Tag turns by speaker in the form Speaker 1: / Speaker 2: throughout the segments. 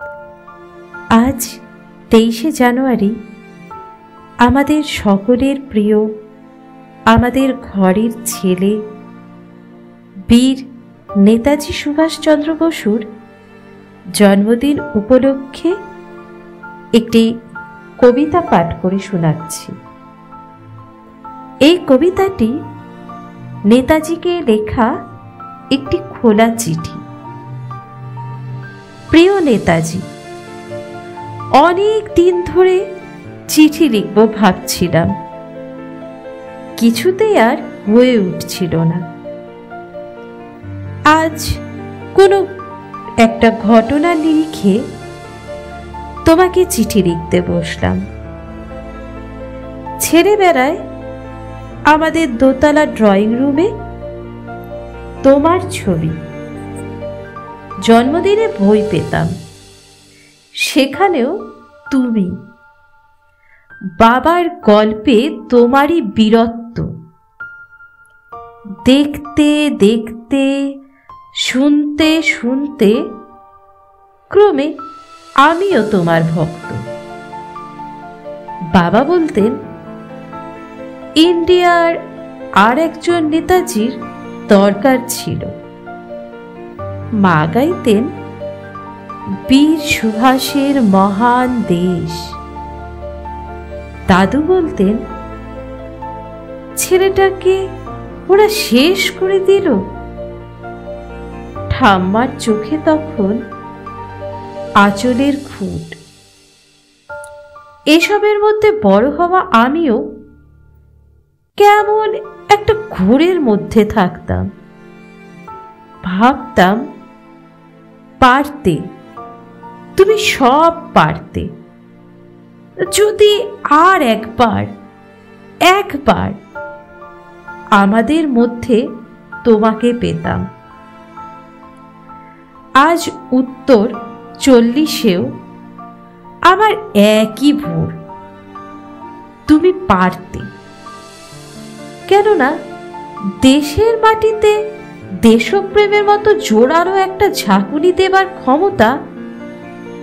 Speaker 1: আজ 23শে জানুয়ারি আমাদের সকলের প্রিয়, আমাদের ঘরের ছেলে বীর নেতাজি সুভাষচন্দ্র বসুর জন্মদিন উপলক্ষে একটি কবিতা পাঠ করে শোনাচ্ছি। এই কবিতাটি নেতাজিকে লেখা একটি খোলা চিঠি। প্রিয় নেতাজি, অনেক দিন ধরে চিঠি লিখব ভাবছিলাম, কিছুতেই আর হয়ে উঠছিল না। আজ কোনো একটা ঘটনা নিরিখে তোমাকে চিঠি লিখতে বসলাম। ছেলেবেলায় আমাদের দোতলা ড্রয়িং রুমে তোমার ছবি, জন্মদিনে বই পেতাম, সেখানেও তুমি, বাবার গল্পে তোমারই বীরত্ব। দেখতে দেখতে, শুনতে শুনতে ক্রমে আমিও তোমার ভক্ত। বাবা বলতেন ইন্ডিয়ার আর একজন নেতাজির দরকার ছিল। মা গাইতেন বীর সুভাষের মহান দেশ। দাদু বলতেন ছেলেটাকে ওরা শেষ করে দিল। ঠাম্মার চোখে তখন আঁচলের খুঁট। এসবের মধ্যে বড় হওয়া আমিও কেমন একটা ঘোরের মধ্যে থাকতাম। ভাবতাম পারতে, তুমি সব পারতে, যদি আর একবার আমাদের মধ্যে তোমাকে পেতাম। আজ উত্তর 40-এও আমার একই ভোর, তুমি পারতে। কেননা দেশের মাটিতে দেশপ্রেমের মতো জোরালো একটা ঝাঁকুনি দেবার ক্ষমতা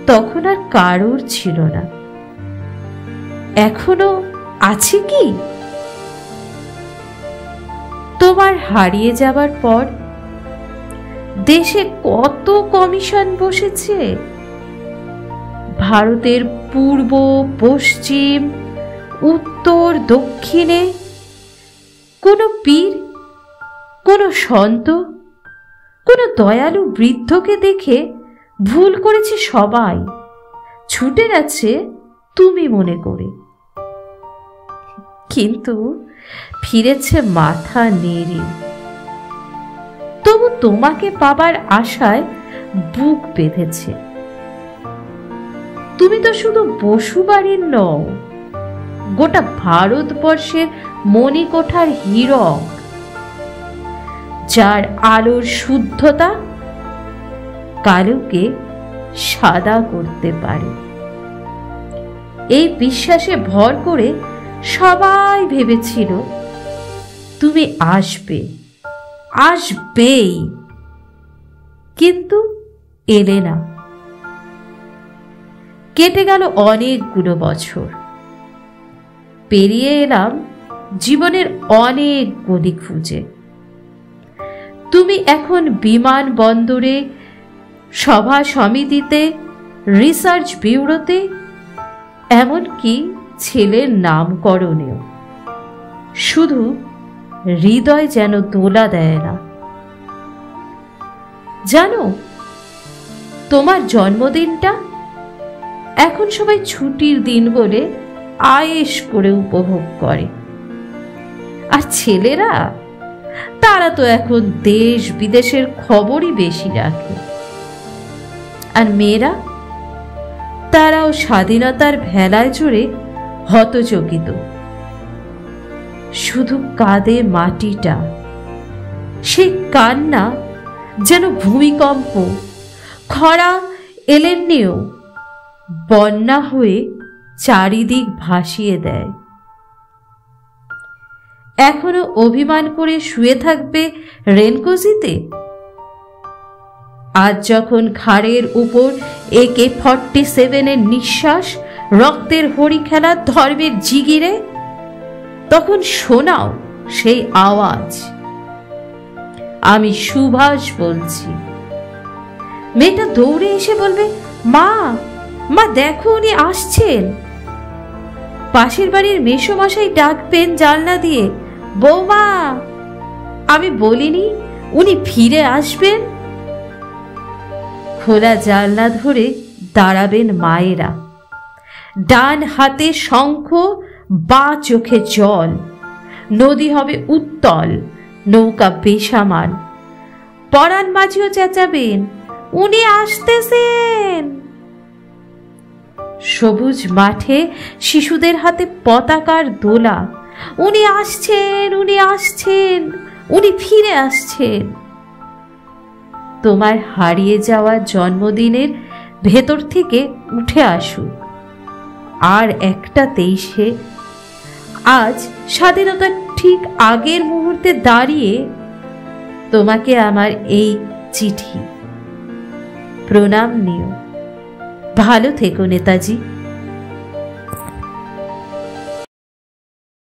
Speaker 1: তখন আর কারোর ছিল না। এখনো আছে কি? তোমার হারিয়ে যাবার পর দেশে কত কমিশন বসেছে। ভারতের পূর্ব, পশ্চিম, উত্তর, দক্ষিণে কোনো পীর, কোনো সন্ত, কোনো দয়ালু বৃদ্ধকে দেখে ভুল করেছে সবাই, ছুটে গেছে তুমি মনে করে, কিন্তু ফিরেছে মাথা নেড়ে। তবু তোমাকে পাবার আশায় বুক বেঁধেছে। তুমি তো শুধু বসুবাড়ির নও, গোটা ভারতবর্ষের মণিকোঠার হীরক, যার আলোর শুদ্ধতা কালোকে সাদা করতে পারে। এই বিশ্বাসে ভর করে সবাই ভেবেছিল তুমি আসবেই, কিন্তু এলে না। কেটে গেল অনেকগুলো বছর, পেরিয়ে এলাম জীবনের অনেক গলি খুঁজে। তুমি এখন বিমানবন্দরে, সভা সমিতিতে, রিসার্চ ব্যুরোতে, এমনকি ছেলের নামকরণেও। শুধু হৃদয় যেন দোলা দেয় না। জানো, তোমার জন্মদিনটা এখন সবাই ছুটির দিন বলে আয়েশ করে উপভোগ করে। আর ছেলেরা, তারা তো এখন দেশ বিদেশের খবরই বেশি রাখে। আর মেয়েরা, তারাও স্বাধীনতার ভেলায় চড়ে হতচকিত। শুধু কাঁদে মাটিটা, সেই কান্না যেন ভূমিকম্প, খরা এলেন্নিও বন্যা হয়ে চারিদিক ভাসিয়ে দেয়। এখনো অভিমান করে শুয়ে থাকবে রেনকোজিতে? আজ যখন ঘাড়ের উপর AK-47 নিঃশ্বাস, রক্তের হরি খেলা ধর্মের জিগিরে, তখন শোনাও সেই আওয়াজ, আমি সুভাষ বলছি। মেয়েটা দৌড়ে এসে বলবে, মা, মা দেখো উনি আসছেন। পাশের বাড়ির মেসোমশাই ডাকবেন জানলা দিয়ে, বৌমা, আমি বলিনি উনি ফিরে আসবেন? খোলা জানলা ধরে দাঁড়াবেন মায়েরা, ডান হাতে শঙ্খ, বা চোখে জল। নদী হবে উত্তল, নৌকা বেসামাল। পরাণ মাঝিও চেঁচাবেন, উনি আসতেছেন। সবুজ মাঠে শিশুদের হাতে পতাকার দোলা, উনি আসছেন, উনি আসছেন, উনি ফিরে আসছেন। তোমার হারিয়ে যাওয়া জন্মদিনের ভেতর থেকে উঠে আসুক আর একটা 23-এ, আজ স্বাধীনতার ঠিক আগের মুহূর্তে দাঁড়িয়ে তোমাকে আমার এই চিঠি। প্রণাম নিও। ভালো থেকো নেতাজি।